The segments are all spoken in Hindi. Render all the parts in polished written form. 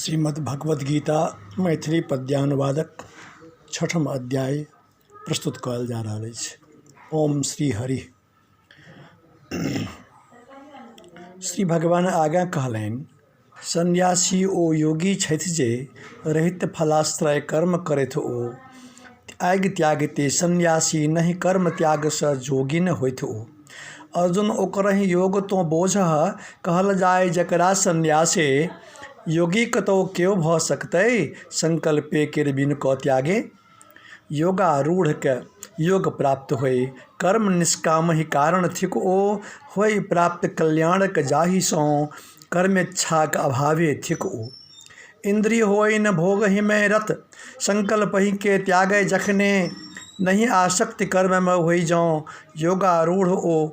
श्रीमद् भगवद गीता मैथिली पद्यानुवादक छठम अध्याय प्रस्तुत कयल जा रहल अछि। ओम श्री हरि। श्री भगवान आगाँ कहलनि, सन्यासी ओ योगी छथि जे रहित फलाश्रय कर्म करैथ ओ आगि त्याग ते सन्यासी नहीं कर्म त्याग स जोगी न होइत ओ। अर्जुन ओकरहि योग तो बोझह कहल जाय जकरा सन्यासे योगी कतौ क्यों भ सकतै संकल्पे केर बिन क त्यागे। योगारूढ़ के योग प्राप्त होय कर्म निष्काम ही कारण थिक ओ होय प्राप्त कल्याणक जाहि सो कर्मेच्छाक अभावे थिक ओ। इंद्रिय होय न भोग ही में रत संकल्प ही के त्यागे जखने नहीं आसक्ति कर्म में होई जो योगारूढ़ ओ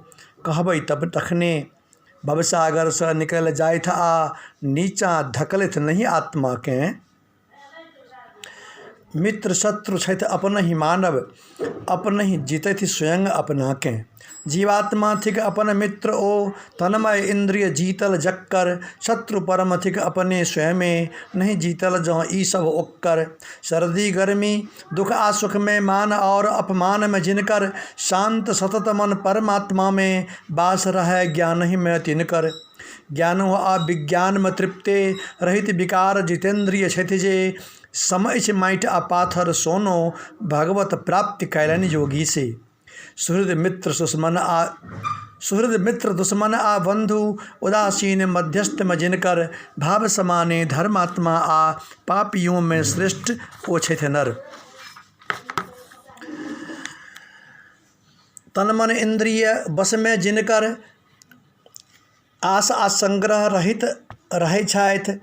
कहबै तब तखने। भवसागर से निकल जायथ आ नीचा धकलथ नहीं आत्मा के। मित्र शत्रु छथि अपन ही मानव अपन ही जीतथि स्वयं अपना के। जीवात्मा थिक अपन मित्र ओ तन्मय इंद्रिय जीतल जक्कर। शत्रु परम थिक अपने स्वयं नहीं जीतल जो ई सब ओक्कर। सर्दी गर्मी दुख आसुख में मान और अपमान में जिनकर शांत सतत मन परमात्मा में बास रहे ज्ञान ही में तिनकर। ज्ञान हो आ विज्ञान में तृप्ते रहित विकार जितेंद्रिय छथि जे समय से माइट आ पाथर सोनो भगवत प्राप्ति कैलन योगी से। सुहृद मित्र दुश्मन आ बंधु उदासीन मध्यस्थ में जिनकर भाव समाने धर्मात्मा आ पापियों में श्रेष्ठ ओ छथि नर। तन मन इंद्रिय बस में जिनकर आस आ संग्रह रहित रहे छथि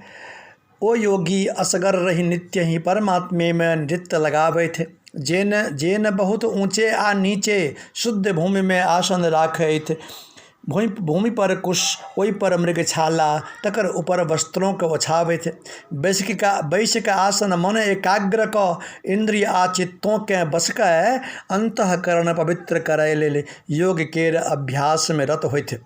ओ योगी असगर रही नित्य ही परमात्मे में नृत्य लगावैथ। जेन बहुत ऊंचे आ नीचे शुद्ध भूमि में आसन राखैथ। भूमि पर कुश ओई पर मृगछाला तकर ऊपर वस्त्रों को ओछावैथ। बैस का आसन मन एकाग्र क इंद्रिय आ चित्तों के बस के अंतःकरण पवित्र करे ले योग केर अभ्यास में रत होइत।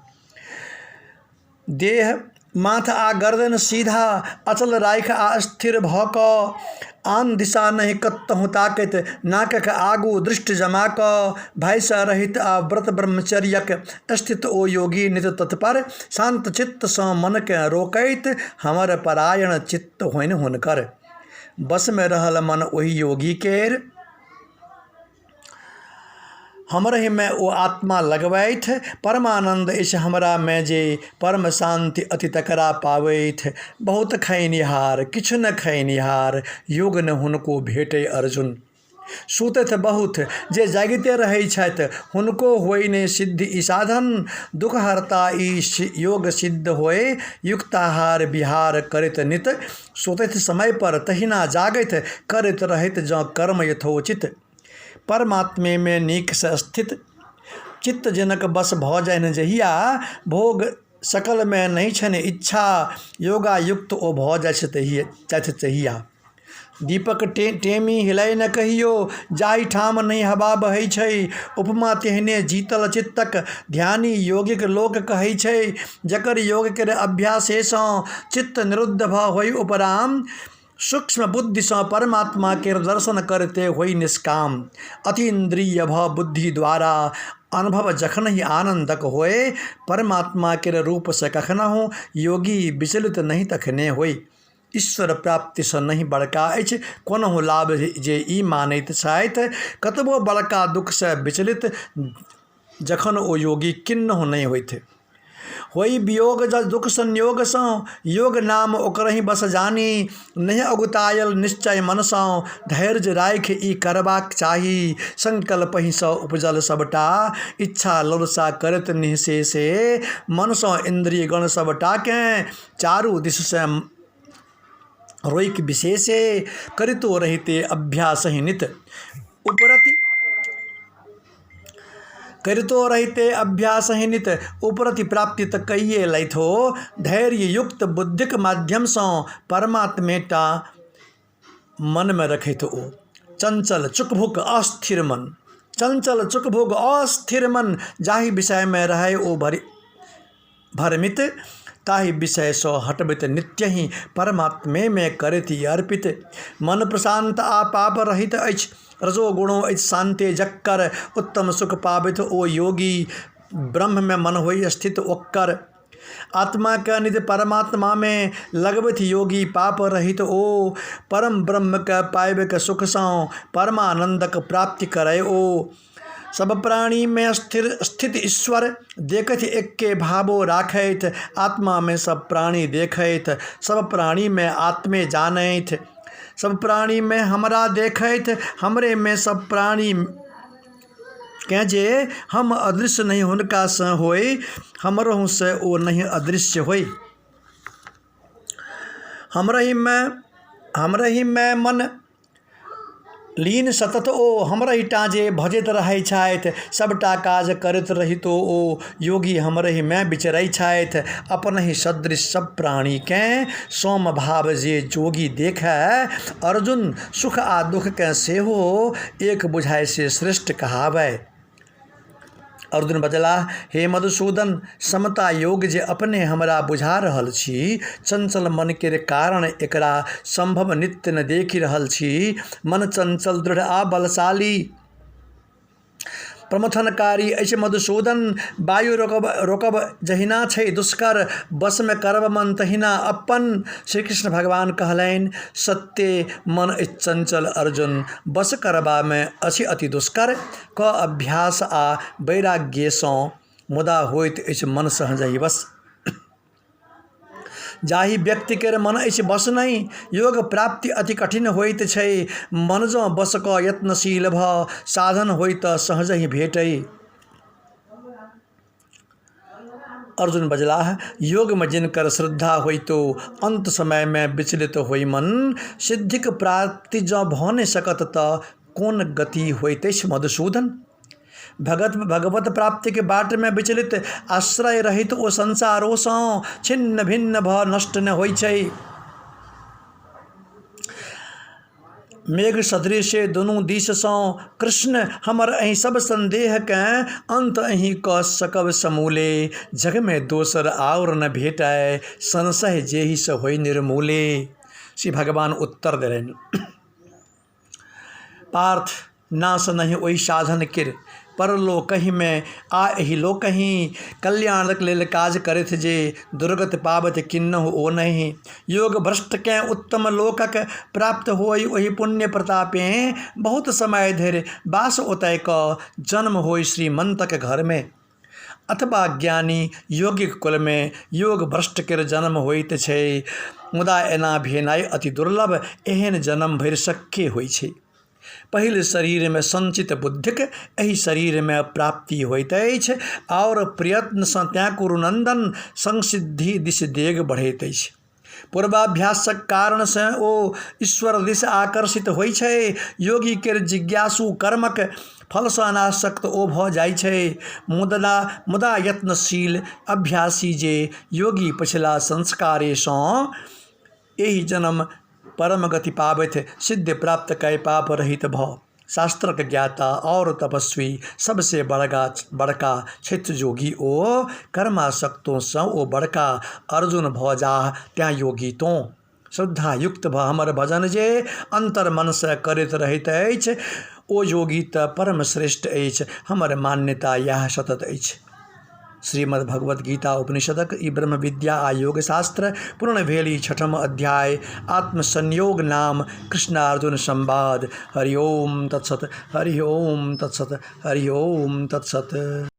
देह माथा आ गर्दन सीधा अचल राख आ स्थिर भ क आन दिशा नहीं कतहु ताकत। नाकक आगू दृष्टि जमा क भय स रहित आ व्रत ब्रह्मचर्यक स्थित ओ योगी नित तत्पर। शांत चित्त स मन के रोकैत हमर परायण चित्त होइन हुनकर। बस में रहल मन ओहि योगी केर हमर ही में ओ आत्मा लगवैथ। परमानंद इस हमरा में जे परम शांति अति तकरा पावैथ। बहुत खैनिहार किछु न खैनिहार योग न हुनको भेटे अर्जुन। सुतथ बहुत जे जागिते रहै छथि हुनको होय ने सिद्धि ई साधन। दुख हरता ई योग सिद्ध होय युक्ताहार विहार करित नित। सुतथ समय पर तहिना जागैत करित रहित जो कर्म यथोचित। परमात्मे में नीक से स्थित चित्त जनक बस भ जाइन जहिया। भोग सकल में नहीं छन इच्छा योगा युक्त ओ भ जाइत तहिया। दीपक टेमी हिलै न कहियो जाहि ठाम नहीं हवा बहै छै। उपमा तेहने जीतल चित्तक ध्यानी योगिक लोक कहै छै। जकर योग के अभ्यासे सँ चित्त निरुद्ध भ होई उपराम। सूक्ष्म बुद्धि से परमात्मा के दर्शन करते होई निष्काम। अति इंद्रिय भ बुद्धि द्वारा अनुभव जखन ही आनंदक होए। परमात्मा के रूप से कखनहु योगी विचलित नहीं तखने होई। ईश्वर प्राप्ति से नहीं बड़का अछि कोनहु लाभ जे ई मानैत छथि। कतबो बड़का दुख से विचलित जखन ओ योगी किन्नहु नहीं होइत। होई वियोग दुख संयोग सौ योग नाम ओकरहि बस जानी। नहीं अगुतायल निश्चय मन सौ धैर्य राख ई करबाक चाही। संकल्प ही सौ उपजल सबटा इच्छा ललसा करत निःशेषे। मन सौ इंद्रिय गण सबटा के चारू दिश से रोइक विशेषे। करितो रहिते अभ्यास ही नित उपरति करितो रहते अभ्यास ही नित उपरति प्राप्ति तक कहिए लैथो। धैर्य युक्त बुद्धिक माध्यम से परमात्मेटा मन में रखैत ओ। चंचल चुकभुक अस्थिर मन चंचल चुकभुक अस्थिर मन जाहि विषय में रहे ओ भरमित। ताहि विषय सो हटबित नित्य ही परमात्मे में करति अर्पित। मन प्रशांत आ पाप रहित अछि, रजो गुणों अछि शांति जक्कर। उत्तम सुख पावित ओ योगी, ब्रह्म में मन होई स्थित ओक्कर। आत्मा का निधि परमात्मा में लगवित योगी, पाप रहित ओ परम ब्रह्म का पाइबक सुख सौ परमानंदक प्राप्ति करे ओ। सब प्राणी में स्थित ईश्वर, देखत एक के भावो राखैत। आत्मा में सब प्राणी देखैत, सब प्राणी में आत्मे जानैत। सब प्राणी में हमरा देखैत, हमरे में सब प्राणी कह जे हम अदृश्य नहीं हुनका स होय, हमरहु से ओ नहीं अदृश्य होय। हमरही में मन लीन सतत ओ, हमरही टाजे भजत रहै छथि। सबटा काज करत रहितो ओ, योगी हमरही में विचरै छथि। अपन ही सदृश सब प्राणी के सोम भाव जे जोगी देखै। अर्जुन सुख आ दुख के सेहो एक बुझाय से श्रेष्ठ कहावै। अर्जुन बजला, हे मधुसूदन, समता योग जे अपने हमरा बुझा रहल छी, चंचल मन के कारण एकरा संभव नित्य न देखि रहल छी। मन चंचल दृढ़ आ बलशाली प्रमथनकारी अछि मधुसूदन। वायु रोकब जहिना छै दुष्कर, बस में करब मन तहिना अपन। श्री कृष्ण भगवान कहलैन, सत्य मन अछि चंचल अर्जुन, बस करबा में अछि अति दुष्कर। क अभ्यास आ वैराग्य सँ मुदा होइत अछि मन सहजहि बस। जाहि व्यक्ति के मन अछि बस नहीं, योग प्राप्ति अति कठिन होइत छै। मन जँ बस क यत्नशील भ साधन होई त सहज ही भेटै। अर्जुन बजलाह, योग में जिनकर श्रद्धा होई तो अंत समय में विचलित होई मन। सिद्धिक प्राप्ति जँ भ नहीं सकत त कोन गति होइत अछि मधुसूदन। भगवत प्राप्ति के बाट में विचलित, आश्रय रहित ओ संसारो सँ छिन्न भिन्न भ नष्ट न होइ छै। मेघ सदृश दुनू दिस सँ कृष्ण, हमर अहि सब संदेह के अंत अहि क सकब समूले। जग में दोसर और न भेटै, संशय जेहि से होई निर्मूले। श्री भगवान उत्तर देलनि, पार्थ नाश नहीं ओहि साधन किर, परलोकहि में आ एहि लोकहि। कल्याणक लेल काज करथ जे, दुर्गत पावत किन्नहु ओ नहीं। योग भ्रष्ट के उत्तम लोकक प्राप्त होई, ओहि पुण्य प्रतापे बहुत समय धरि वास ओतय क जन्म होई श्रीमंतक घर में। अथवा ज्ञानी योगिक कुल में योग भ्रष्ट के जन्म होइत छै, मुदा एना भेनाइ अति दुर्लभ, एहन जन्म भरि शक्य होइ छै। पहिल शरीर में संचित बुद्धिक एहि शरीर में प्राप्ति होइत अछि, और प्रयत्न सँ त्या कुरुनंदन संसिद्धि दिश डेग बढ़ैत अछि। पूर्वाभ्यासक कारण से ओ ईश्वर दिश आकर्षित होइ छै। योगी के जिज्ञासु कर्मक फल सँ अनासक्त ओ भ जाइ छै। मुदा यत्नशील अभ्यासी जे योगी पछिला संस्कारे सँ एहि जन्म परम गति पावैथ, सिद्ध प्राप्त कै पाप रहित भ। शास्त्रक ज्ञाता और तपस्वी सबसे बड़का क्षेत्र जोगी ओ, कर्मासक्तों सँ ओ बड़का अर्जुन भ जाह त्या योगी तो। श्रद्धा युक्त भ हमर भजन जे अंतर मन से करैत रहैत अछि, ओ योगी त परम श्रेष्ठ अछि, हमर मान्यता यह सतत अछि। श्रीमद् भगवत गीता उपनिषदक ई ब्रह्म विद्या आ योग शास्त्र पूर्ण भेल। 6ठम अध्याय आत्मसंयोग नाम कृष्णार्जुन संवाद। हरि ओम तत्सत, हरि ओम तत्सत, हरि ओम तत्सत।